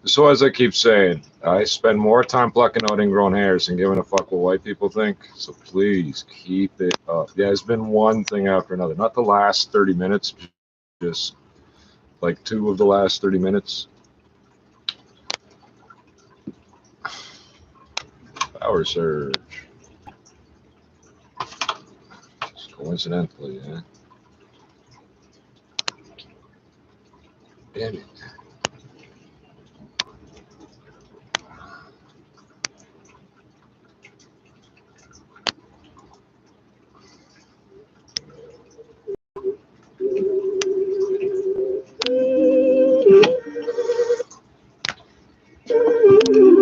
So as I keep saying, I spend more time plucking out ingrown hairs than giving a fuck what white people think. So please keep it up. Yeah, it's been one thing after another. Not the last 30 minutes, just like 2 of the last 30 minutes. Power surge. Just coincidentally, yeah. Damn it.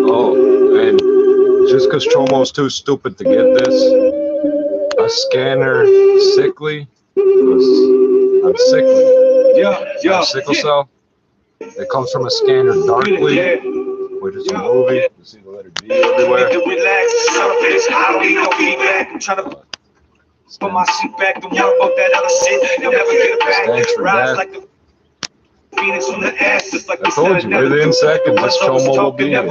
Oh, and just because Chomo's too stupid to get this, a scanner sickly, I'm sickly. Yeah, sickle cell. It comes from a scanner darkly, which is a movie. You see the letter D everywhere. Put my seat back, don't worry about that other shit. You'll never get it back. Rise like the Phoenix from the ass, just like I told you, within seconds, this Chomo will be here.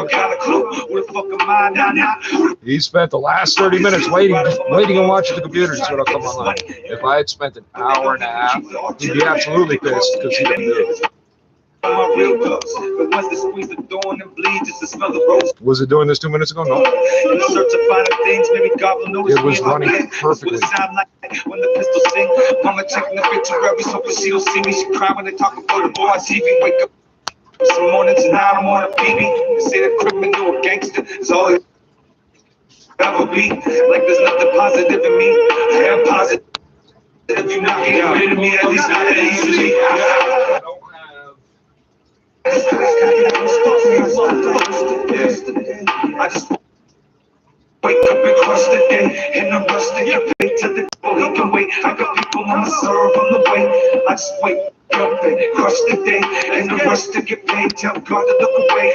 He spent the last 30 minutes waiting and watching the computer so it'll come online. If I had spent an hour and a half, he'd be absolutely pissed because he didn't do it. Was it doing this 2 minutes ago? No. It was running perfectly. When the pistol sing, mama checking the obituaries, hoping she don't see me. She cry when they talk about the boy on TV. Wake up some mornings and now I'm on a BB. They say that criminal or gangster is all it ever be. Like there's nothing positive in me. I am positive. If you're not getting rid of me, at least not that easily. I just wake up and crush the day, and I'm rusting your fate to the devil. He can wait. I got people on my serve on the way. I just wake up and crush the day, and I'm rush to get paid. Tell God to look away.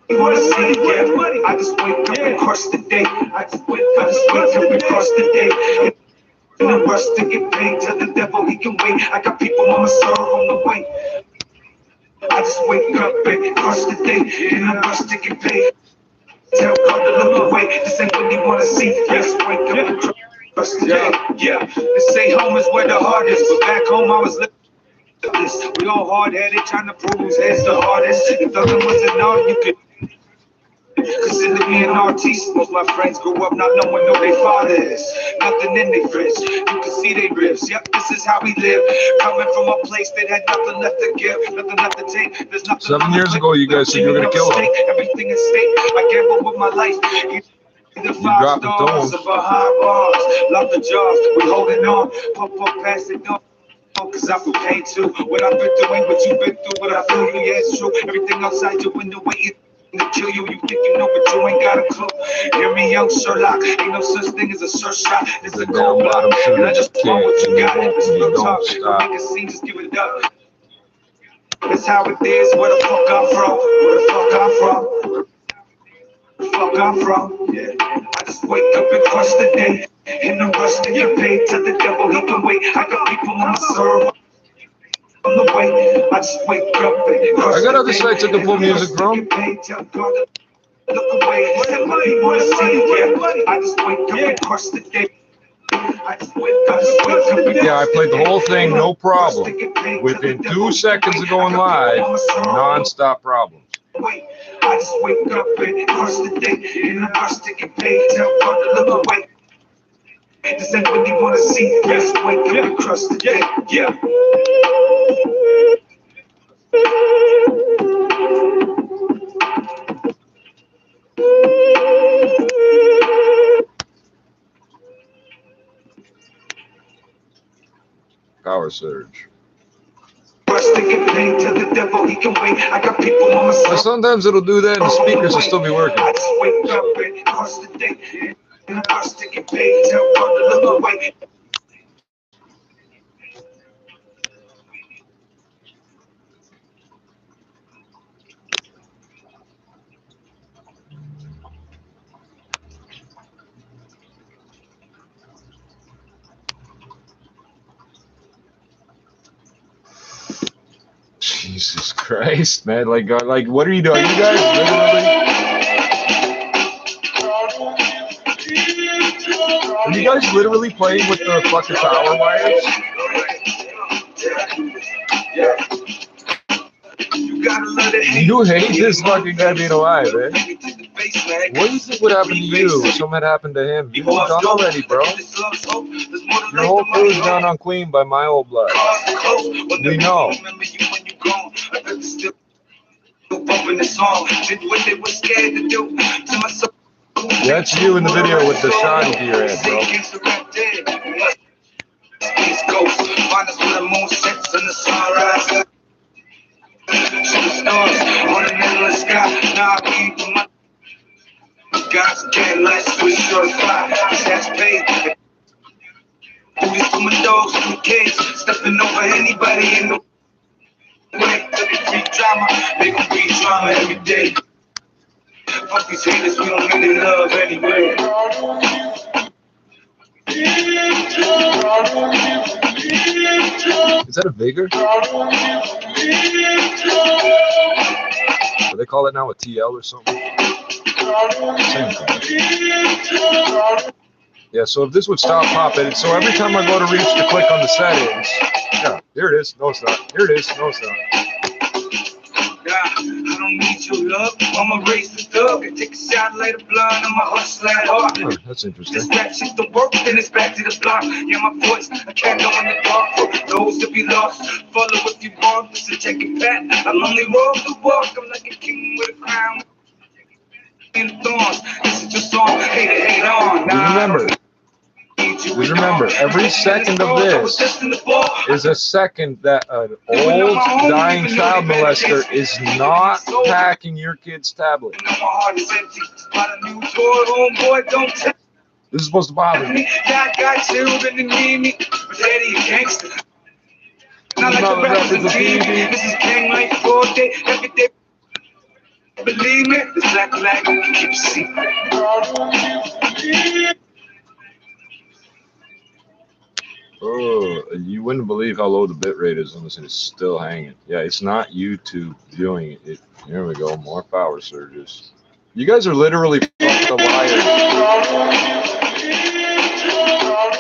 You wanna see it, yeah? I just wake up and crush the day. I just wake up and crush the day. And I'm rush to get paid. Tell the devil he can wait. I got people on my serve on the way. I just wake up and crush the day, and I'm rush to get paid. Tell God to look away. This ain't what he wanna see. Just wake up and crush the day. Yeah, they say home is where the heart is, but back home I was living this. We all hard-headed, trying to prove whose head's the hardest. If the other was an art, you could consider me an artiste. Most my friends grew up not knowing who their father is. Nothing in their fridge, you can see they ribs. Yep, this is how we live. Coming from a place that had nothing left to give, nothing left to take. There's nothing. 7 years ago, you guys said you were gonna kill him. Everything is stake. I gamble with my life. The 5 stars of our high bars. Love the jobs, we holding on. Pump up past it on. Cause I feel pain too. What I've been through ain't what you've been through. What I feel you, yeah, it's true. Everything outside your window waiting to kill you. You think you know, but you ain't got a clue. Hear me, young Sherlock. Ain't no such thing as a search shot. It's a gold bottom shooter. And I just want what you got. There's no talk. Make a scene, just give it up. That's how it is. Where the fuck I'm from? Where the fuck I'm from? Where the fuck I'm from? Yeah. I just wake up and crush the day. In the rush to get paid. Tell the devil he can wait. I got people on my serve. On the way, I just wake up and crush I got other sites I can pull music from. Look away, somebody wanna see it, yeah. I just wake up and crush the day. Yeah, I played the whole thing, no problem. Within 2 seconds of going live, non-stop problems. I just wake up and crush the day. In the rush to get paid, tell God to look away. This ain't what he wanna see. Just wake up and crush the day. Yeah. Power surge. But sometimes it'll do that and the speakers will still be working. I just wake up and crush the day. And I rush to get paid. Tell God to look away. Jesus Christ, man! Like, what are you doing? You guys are you guys literally playing with the fucking power wires? You hate this fucking guy being alive, eh? What do you think would happen to you if something had happened to him? You moved on already, bro. Your whole crew's down on Queen by my old blood. We know. That's you in the video with the shotty to your head, bro. God's getting less sweet, certified. That's paid. Do this for my dogs, for the kids, stepping over anybody in the way. Free drama, they gon' be drama every day. Fuck these haters, we don't really love anyway. Is that a Vigor? Do they call it now a TL or something? Same thing. Yeah, so if this would stop popping, so every time I go to reach to click on the settings, yeah, here it is. No, it's not. Here it is. No, it's not. I don't need your love. I'ma raise the thug and take a shot, light of blood, and my heart slide hard. Oh, that's interesting. This rap shit don't work, then it's back to the block. Yeah, my voice, I can't go in the dark. For those to be lost, follow if you want. This is checking back. I'm only roll the walk. I'm like a king with a crown. In thorns. This is just song. Hate on. Remember, every second of this is a second that an old dying child molester is not hacking your kid's tablet. This is supposed to bother me. I got children and need me, but daddy a gangster. Not like the rappers of TV. This is gang life all day, every day. Believe me, the black flag we can keep secret. Oh, you wouldn't believe how low the bit rate is on this, and it's still hanging. Yeah, it's not YouTube doing it. Here we go, more power surges. You guys are literally fucking the wires.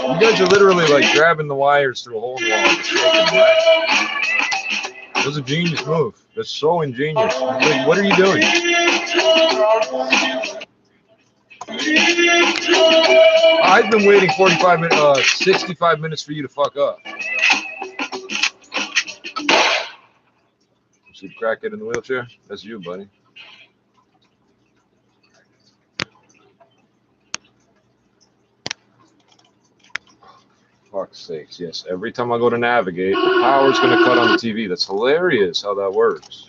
You guys are literally like grabbing the wires through a hole in the wall. That was a genius move. That's so ingenious. Like, what are you doing? I've been waiting 65 minutes for you to fuck up. See crackhead in the wheelchair? That's you, buddy. Fuck's sakes, yes. Every time I go to navigate, the power's gonna cut on the TV. That's hilarious how that works.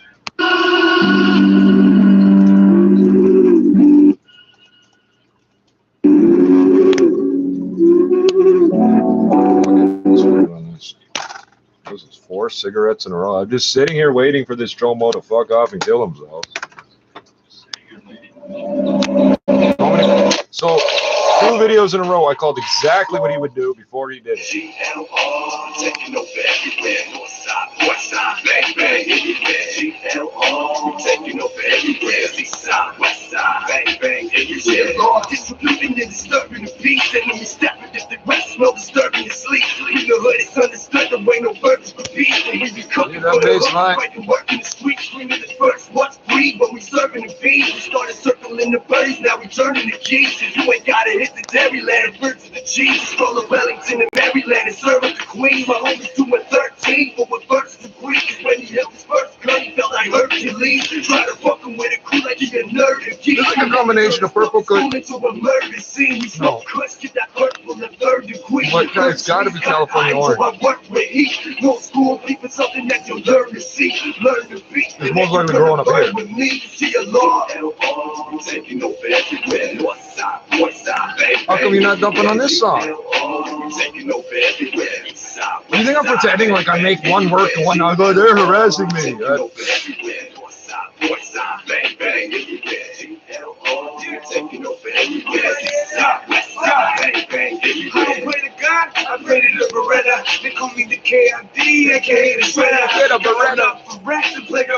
This is 4 cigarettes in a row. I'm just sitting here waiting for this Jomo to fuck off and kill himself. So, 2 videos in a row, I called exactly what he would do before he did it. Taking over everywhere, north side, west side, bang, bang, everywhere. Taking over everywhere, east side, west side, bang, bang, everywhere. Disrupting and disturbing the peace, and we stepping if the rest no disturbing the sleep. In the hood, it's understood, there ain't no birds for peace. And we be cooking for the hood, fighting, working the streets, screaming the first, what's free? When we serving the bees, we started circling the birds, now we turning the keys. If you ain't gotta hit the dairyland, birds to the cheese. Stroll of Wellington and Maryland and serving the queen. My homies doing 13, but with first degree. When he held his first gun, he felt like Hercules. Try to fuck him with a crew like he a nerd. It's like a combination of purple coat. Into a murder scene. We smoke kush, get that purple in 3rd degree. But it's gotta be California orange. So I work with heat. No school, keeping something that you'll learn to see. Learn to beat. It's most likely growing up here. With me, see a law. Taking over everywhere. North side, west side, baby. How come you're not dumping on this song? Taking over everywhere. You think I'm pretending like I make one work and one not go? They're harassing me. Taking over everywhere. I don't pray to God, I pray to the Beretta. They call me the KID, aka the Shredder. Get a Beretta. I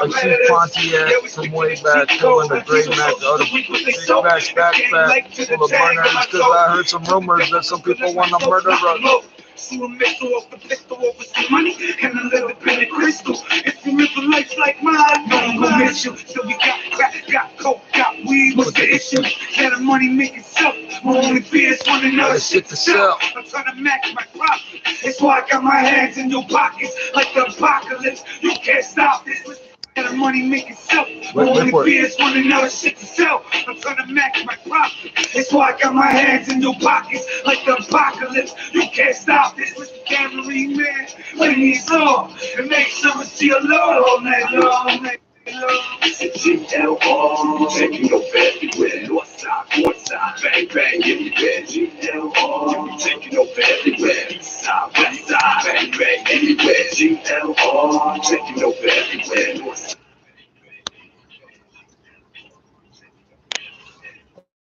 see Pontiac from way back pulling a gray Mac out of big backpack full of burners because I heard some rumors that some people want to murder us. See a missile off the pistol over some money and a little bit of crystal. If you live a life like mine, no one gon' miss you. So we got crack, got coke, got weed. What's the issue? Let the money make itself. My only fear is one another shit to sell. I'm trying to match my profit. That's why I got my hands in your pockets like the apocalypse. You can't stop this. And the money make itself. My only fear is one another shit to sell. I'm trying to match my profit. That's why I got my hands in your pockets like the apocalypse. You can't stop this. Mr. Cavalry man, play me a song and make sure see a love all night long. GLR, taking no bed everywhere. North side, bang bang everywhere. GLR, taking no bed everywhere. East side, west side, bang bang everywhere. GLR, taking no bed everywhere. North side.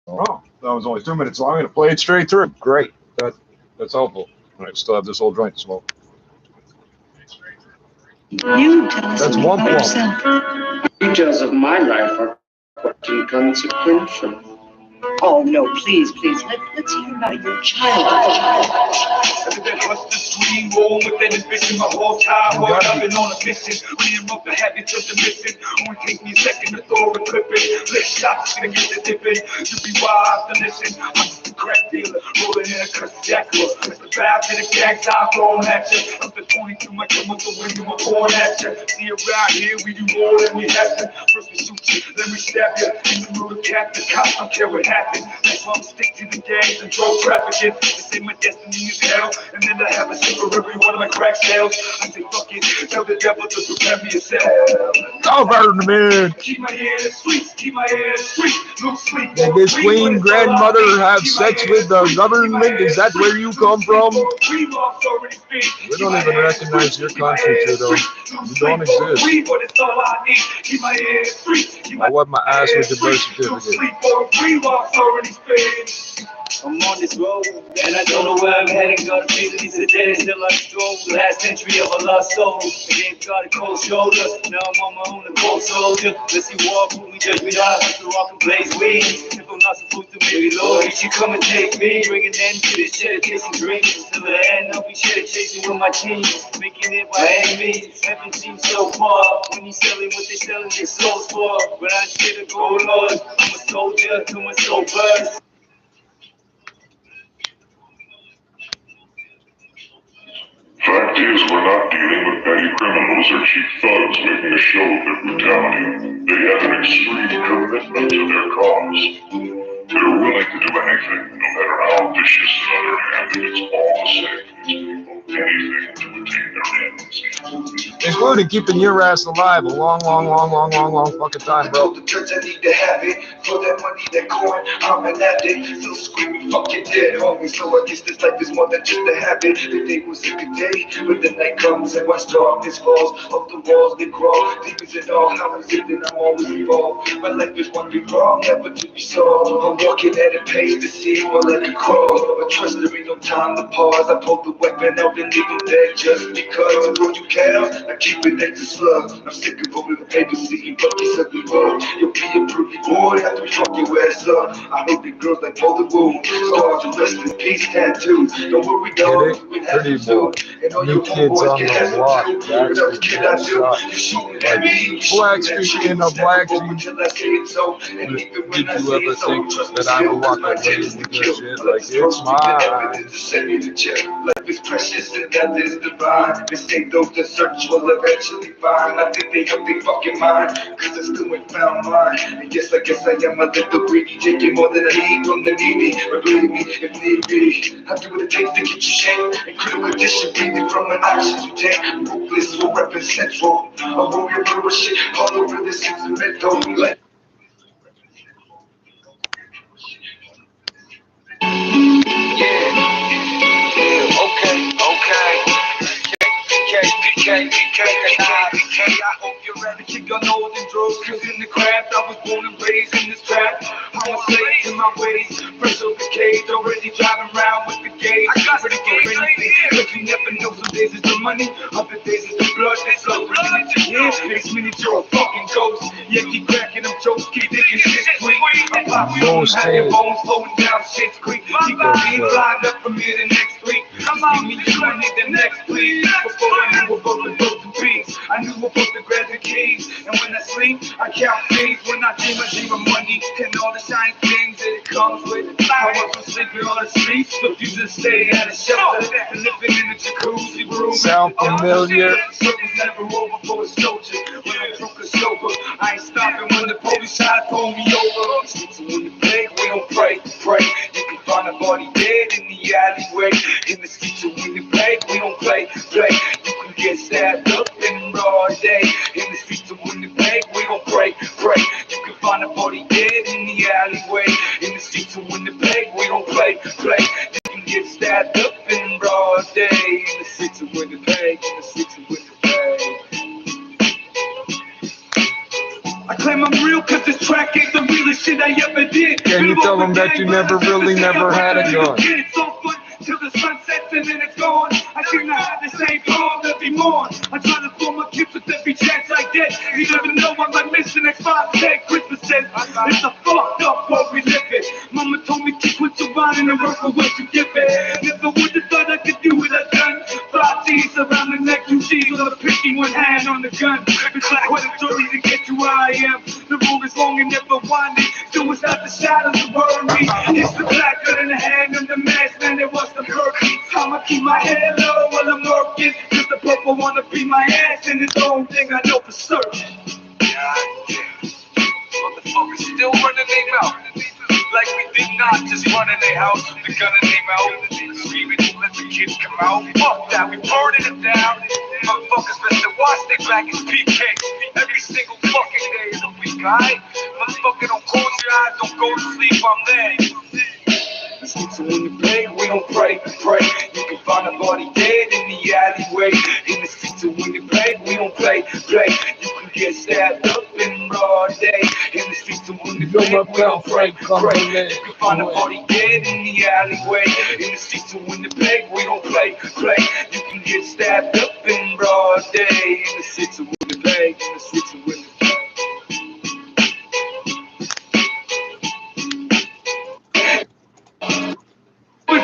Oh, that was only 2 minutes long. I'm going to play it straight through. Great. That's helpful. I still have this whole joint to smoke. That's one plump. Details of my life are quite inconsequential. Oh no, please, let's hear about your childhood. That hustler scream, roll with that ambition, my whole childhood I've been on a mission. Ran up the habits of the mission. Only take me a second to throw a clip in. Lick shots, gonna get the dip in. To be wise to listen. I'm just a crack dealer, rolling in a cuss jackal. It's the bad to the gang time throwing at you. I'm the 22, my chemical when you were born at you. See around here, we do more than we have to. First we shoot you, then we stab you. In the middle of cap, the cops don't care what happens. That's why I'm stick to the gangs and drug trafficking. They say my destiny is hell, and then I have a sip for every one of my crack sales. I say fuck it, tell the devil to prepare me a cell. Government. Keep my head in the streets, keep my head in the streets. No sleep. Did this queen grandmother have sex with the government? Is that where you come from? We don't even recognize your country, Trudeau. You don't exist. I wipe my ass with the birth certificate. I'm on this road, and I don't know where I'm heading. Got a feeling these are dead until I stroll. Last entry of a lost soul. I gave God a cold shoulder. Now I'm on my own, a cold soldier. Let's see walk, who we judge me out. So I can blaze weeds. If I'm not supposed to, maybe Lord, you should come and take me. Bring an end to this shit, chasing dreams. Till the end, I'll be shit chasing with my team. Making it by enemies. Heaven seems so far. When you selling what they selling their souls for. But I shit a go Lord. I'm a soldier to my soul burst. Fact is, we're not dealing with petty criminals or cheap thugs making a show of their brutality. They have an extreme commitment to their cause. They're willing to do anything, no matter how vicious and underhanded. It's all the same. Anything to attain their ends. Including keeping your ass alive a long fucking time, bro. The church, I need to have it. For that money, that coin, I'm an addict. Still screaming, fucking dead, homie. So I guess this life is more than just a habit. The day was a good day, but the night comes and watch darkness falls. Up the walls, they crawl. Demons and all, how is it that I'm always involved? My life is one big wrong, never to be solved. I'm walking at a pace to see while I can crawl. But trust there ain't no time to pause. I pulled the weapon out and leave them dead just because. Bro, you cows, I keep it extra slug. I'm sick of over the paper, seeing buckets of the road. You'll be a pretty boy after we fuck your ass up. I hope the girls like all the wounds. Stars and rest in peace tattoos. Don't worry, dog. Pretty boy. New kids on the block. That's the Black speaking of Black sheep. Did you ever think that I would walk away with this shit? Like, it's mine. Life is precious and death is divine. They say those that search will eventually find. I think they up their fucking mind, cause I still ain't found mine. And yes, I guess I am a little greedy, taking more than I need from the needy. But believe me, if need be, I do what it takes to get you shamed. In critical condition, breathing from an oxygen tank. Ruthless will represent central. A warrior murder shit all over this instrumental. Like PK, I hope you're ready to kick your nose and drugs. Cause in the craft, I was born and raised in this trap. I'm a slave in my ways, fresh off the cage, already driving around with the gauge. I got pretty game, but you never know. money. Other days is the blood they flow. Yeah, next minute you're a fucking ghost. Yeah, keep cracking them jokes, keep thinking shit sweet. I pop you on, have your bones flowing down shit's creek. Keep on being lined up from here to next week. Come on, me, you money the next please. Before I knew about the broken beats, I knew about the grab the keys. And when I sleep, I count things. When I dream of money and all the shiny things that it comes with. I wasn't sleeping on the streets, but you just stay at a shelter and living in a jacuzzi room. Sound familiar? Circles never over for a soldier. When I'm drunk or sober, I ain't stopping when the police try to pull me over. So when the plague, we don't pray. You can find a body dead in the alleyway. In the streets, so when the plague, we don't play. You can get stabbed up in broad day. In the streets, so when the plague, we don't pray. You can find a body dead in the alleyway. In the streets, so when the plague, we don't play. You can get stabbed up in broad day. In the streets, so when the plague, in the streets, so when the plague. I claim I'm real cause this track ain't the realest shit I ever did. Can you tell them that you never had a gun? It's so fun till the sun sets and then it's gone. I seem to have the same poem every morn. I try to form my kids with every chance I get. You never know what my mission next 5 days. Christmas says it's a fucked up world we live in. Mama told me to quit surviving and work for what you give it. Never would have thought I could do what I've done. 5 G's around the neck, 2 G's on the pinky, 1 hand on the gun. It's like what a story to get you where I am. The road is long and never winding. So it's not the shadows that worry me. It's the black gun in the hand and the mask, man, it was the murky. I'ma keep my head low while I'm working. Cause the purple wanna be my ass, and it's the only thing I know for certain. Motherfuckers still running their mouth. Like we did not just run in their house with the gun in their mouth. Screaming, let the kids come out. Fuck that, we burning them down. Motherfuckers better watch their back as PK. Every single fucking day of the week, alright? Motherfucker, don't close your eyes, don't go to sleep, I'm there. So when you play, we don't pray. You can find a body dead in the alleyway. In the streets, so when you play, we don't play. You can get stabbed up in broad day. In the streets, so when you play, we don't pray. You can find a body dead in the alleyway. In the streets, so when you play, we don't play. You can get stabbed up in broad day. In the streets, so when you play. In the streets, so when you play.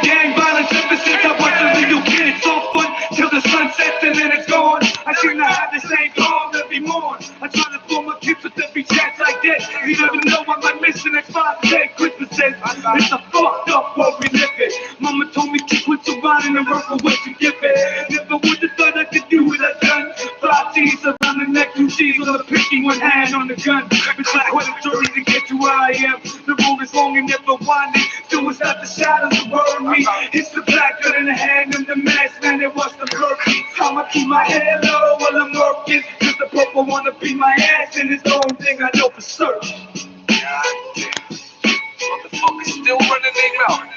Gang violence ever since I was a little kid. It's so fun till the sun sets and then it's gone. I seem to have the same poem every morn. I try to form my kids with every chance I get. You never know what my mission next 5 days. Christmas says it's a fucked up world we live in. Mama told me to quit surviving and work for what you give it. Never would have thought I could do what I've done. 5 G's around the neck, 2 G's on the pinky, 1 hand on the gun. It's like what a story to get you where I am. The road is long and never winding. So it's not the shadows that worry me. It's the black gun in the hand and the mask, man, it was the murky. I'ma keep my head low while I'm working. Cause the purple wanna be my ass, and it's the only thing I know for certain. Motherfuckers still running their mouth.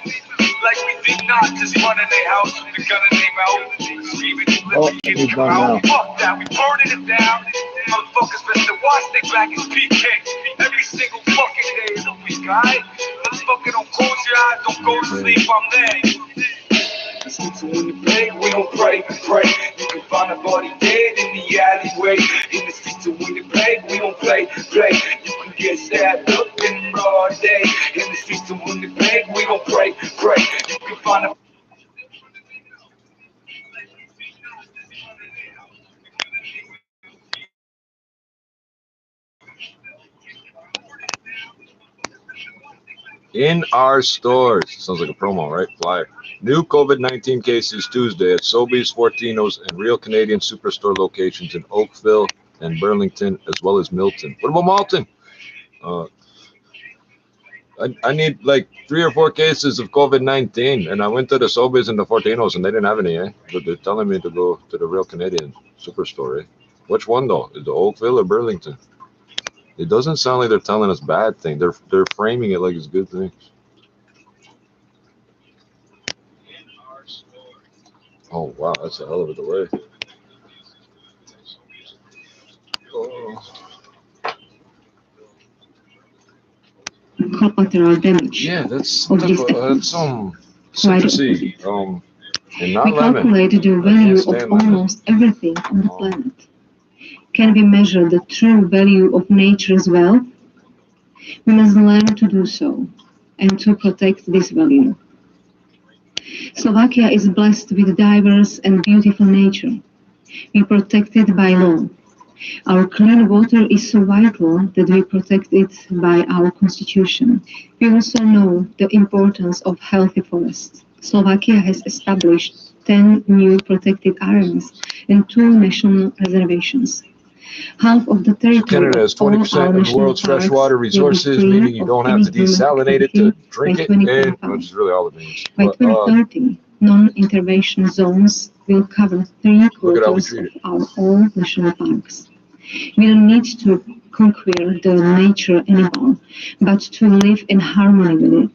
Like we did not just run in their house with the gun in their mouth. Screaming, let the kids come out. Fuck that, we burning them down. Motherfuckers better watch their back as PK. Every single fucking day of the week, alright? Motherfucker, don't close your eyes, don't go to sleep, I'm there. So when you play, we don't pray. You can find a body dead in the alleyway. In the streets, so when you play, we don't play. You can get stabbed up in broad day. In the streets, so when you play, we don't pray. You can find a In our stores. Sounds like a promo, right? Flyer. New COVID-19 cases Tuesday at Sobeys, Fortinos, and Real Canadian Superstore locations in Oakville and Burlington, as well as Milton. What about Malton? I need like 3 or 4 cases of COVID-19, and I went to the Sobeys and the Fortinos, and they didn't have any, eh? But they're telling me to go to the Real Canadian Superstore, eh? Which one, though? Is it Oakville or Burlington? It doesn't sound like they're telling us bad things. They're framing it like it's good things. Oh, wow, that's a hell of a delay. Oh. Collateral damage. Yeah, that's of this to see. And not We lemon. calculate the I can't value of stand lemon. almost everything on the planet. Can we measure the true value of nature as well? We must learn to do so and to protect this value. Slovakia is blessed with diverse and beautiful nature. We protect it by law. Our clean water is so vital that we protect it by our constitution. We also know the importance of healthy forests. Slovakia has established 10 new protected areas and 2 national reservations. Half of the territory Canada has of all 20% our of the national world's parks freshwater will be resources, free meaning you of don't have any to human desalinate it activity to drink by it, and 2025. which is really all it means. By But 2030, non-intervention zones will cover look at how we 3/4 treat of it. our all national parks. We don't need to conquer the nature anymore, but to live in harmony with it.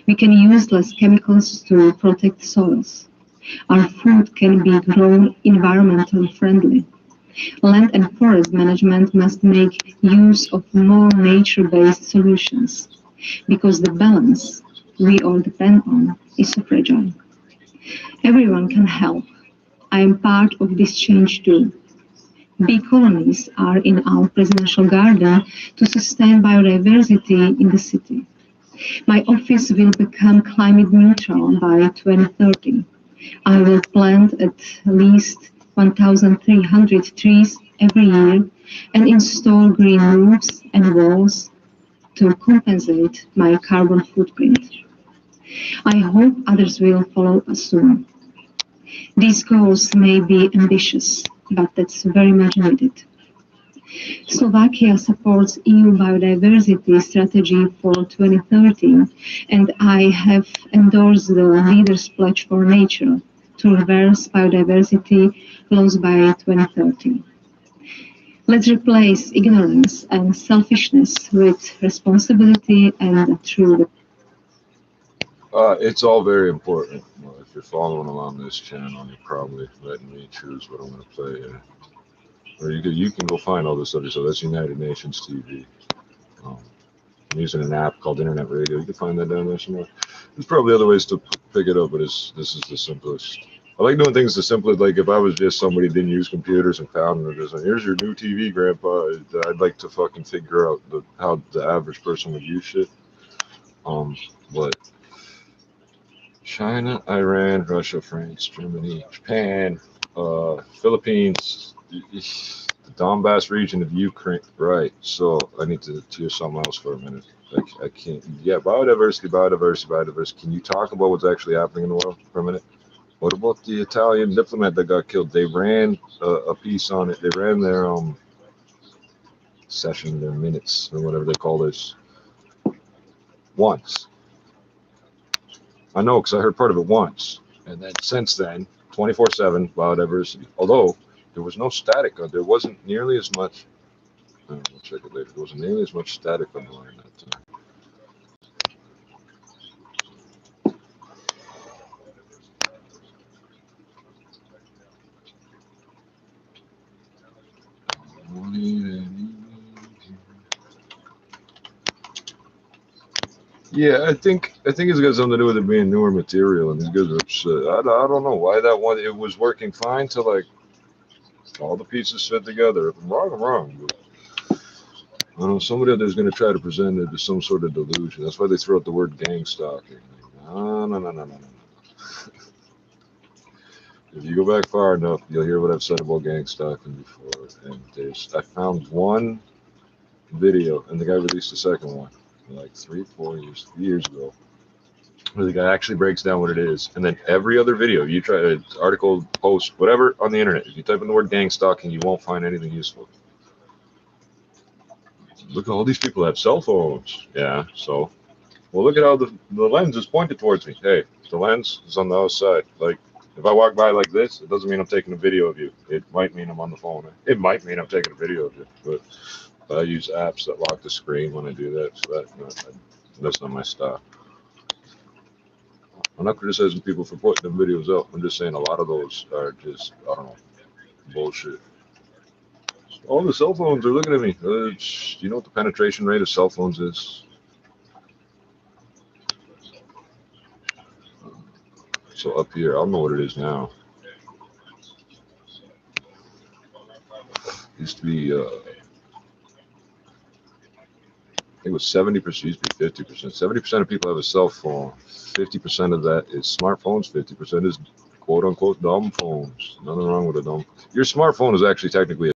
We can use less chemicals to protect soils. Our food can be grown environmentally friendly. Land and forest management must make use of more nature-based solutions, because the balance we all depend on is so fragile. Everyone can help. I am part of this change too. Bee colonies are in our presidential garden to sustain biodiversity in the city. My office will become climate neutral by 2030. I will plant at least 1,300 trees every year and install green roofs and walls to compensate my carbon footprint. I hope others will follow us soon. These goals may be ambitious, but that's very much needed. Slovakia supports EU biodiversity strategy for 2030, and I have endorsed the Leaders' Pledge for Nature to reverse biodiversity loss by 2030. Let's replace ignorance and selfishness with responsibility and truth. It's all very important. Well, if you're following along this channel, you're probably letting me choose what I'm going to play here. Or you can go find all this other stuff. That's United Nations TV. I'm using an app called Internet Radio. You can find that down there somewhere. There's probably other ways to pick it up, but this is the simplest. I like doing things the simplest. Like if I was just somebody who didn't use computers and found it, just like, here's your new TV, Grandpa. I'd like to fucking figure out how the average person would use shit. But China, Iran, Russia, France, Germany, Japan, Philippines, the Donbass region of Ukraine. Right. So I need to hear something else for a minute. I can't. Yeah, biodiversity. Can you talk about what's actually happening in the world for a minute? What about the Italian diplomat that got killed? They ran a piece on it. They ran their session, their minutes, or whatever they call this, once. I know, because I heard part of it once. And then since then, 24/7 biodiversity. Although there was no static, there wasn't nearly as much. We'll check it later. There wasn't nearly as much static on the line that time. Yeah, I think it's got something to do with it being newer material, and these guys are upset. I don't know why that one. It was working fine till like all the pieces fit together. If I'm wrong, I'm wrong. But I don't know, somebody out there's going to try to present it as some sort of delusion. That's why they throw out the word gang stalking. No. If you go back far enough, you'll hear what I've said about gang stalking before. And I found one video, and the guy released a second one like 3 years ago, where the guy actually breaks down what it is. And then every other video, you try an article, post, whatever on the internet, if you type in the word gang stalking, you won't find anything useful. Look, all these people have cell phones. Yeah, so. Well, look at how the lens is pointed towards me. Hey, the lens is on the outside. Like, if I walk by like this, it doesn't mean I'm taking a video of you. It might mean I'm on the phone. It might mean I'm taking a video of you. But I use apps that lock the screen when I do that. So that's not my style. I'm not criticizing people for putting the videos up. I'm just saying a lot of those are just, I don't know, bullshit. All the cell phones are looking at me. Do you know what the penetration rate of cell phones is? So up here, I don't know what it is now. Used to be, I think it was 70%, used to be 50%. 70% of people have a cell phone. 50% of that is smartphones. 50% is quote unquote dumb phones. Nothing wrong with a dumb. Your smartphone is actually technically